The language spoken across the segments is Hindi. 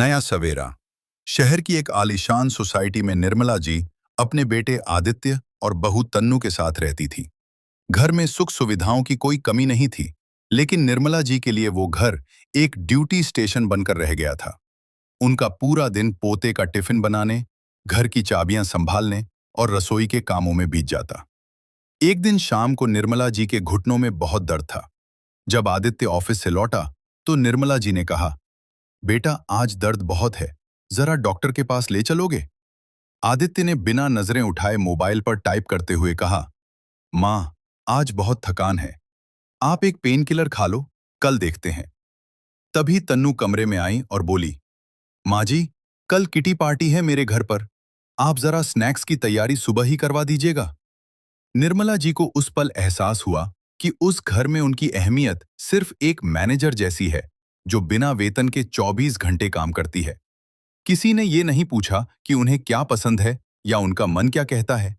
नया सवेरा। शहर की एक आलीशान सोसाइटी में निर्मला जी अपने बेटे आदित्य और बहू तन्नू के साथ रहती थी। घर में सुख सुविधाओं की कोई कमी नहीं थी, लेकिन निर्मला जी के लिए वो घर एक ड्यूटी स्टेशन बनकर रह गया था। उनका पूरा दिन पोते का टिफिन बनाने, घर की चाबियां संभालने और रसोई के कामों में बीत जाता। एक दिन शाम को निर्मला जी के घुटनों में बहुत दर्द था। जब आदित्य ऑफिस से लौटा तो निर्मला जी ने कहा, बेटा आज दर्द बहुत है, जरा डॉक्टर के पास ले चलोगे? आदित्य ने बिना नजरें उठाए मोबाइल पर टाइप करते हुए कहा, माँ, आज बहुत थकान है, आप एक पेन किलर खा लो, कल देखते हैं। तभी तन्नू कमरे में आई और बोली, माँ जी, कल किटी पार्टी है मेरे घर पर, आप जरा स्नैक्स की तैयारी सुबह ही करवा दीजिएगा। निर्मला जी को उस पल एहसास हुआ कि उस घर में उनकी अहमियत सिर्फ एक मैनेजर जैसी है, जो बिना वेतन के 24 घंटे काम करती है। किसी ने ये नहीं पूछा कि उन्हें क्या पसंद है या उनका मन क्या कहता है।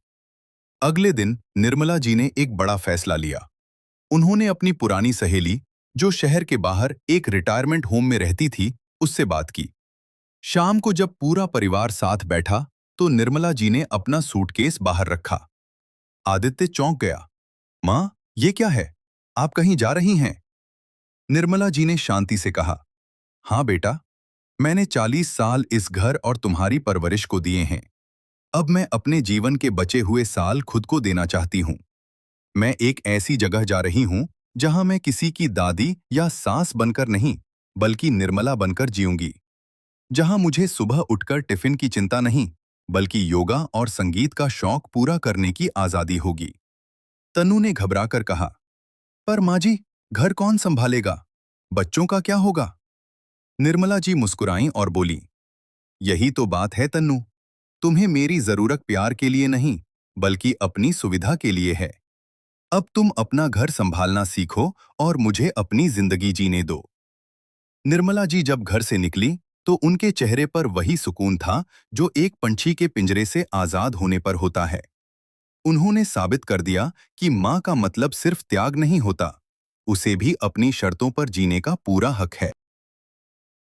अगले दिन निर्मला जी ने एक बड़ा फैसला लिया। उन्होंने अपनी पुरानी सहेली, जो शहर के बाहर एक रिटायरमेंट होम में रहती थी, उससे बात की। शाम को जब पूरा परिवार साथ बैठा तो निर्मला जी ने अपना सूटकेस बाहर रखा। आदित्य चौंक गया। माँ, ये क्या है? आप कहीं जा रही हैं? निर्मला जी ने शांति से कहा, हाँ बेटा, मैंने 40 साल इस घर और तुम्हारी परवरिश को दिए हैं। अब मैं अपने जीवन के बचे हुए साल खुद को देना चाहती हूँ। मैं एक ऐसी जगह जा रही हूँ जहाँ मैं किसी की दादी या सास बनकर नहीं, बल्कि निर्मला बनकर जीऊंगी। जहाँ मुझे सुबह उठकर टिफिन की चिंता नहीं, बल्कि योगा और संगीत का शौक पूरा करने की आजादी होगी। तनु ने घबराकर कहा, पर माँ जी, घर कौन संभालेगा? बच्चों का क्या होगा? निर्मला जी मुस्कुराईं और बोली, यही तो बात है तन्नू, तुम्हें मेरी जरूरत प्यार के लिए नहीं, बल्कि अपनी सुविधा के लिए है। अब तुम अपना घर संभालना सीखो और मुझे अपनी जिंदगी जीने दो। निर्मला जी जब घर से निकली तो उनके चेहरे पर वही सुकून था जो एक पंछी के पिंजरे से आजाद होने पर होता है। उन्होंने साबित कर दिया कि माँ का मतलब सिर्फ त्याग नहीं होता, उसे भी अपनी शर्तों पर जीने का पूरा हक है।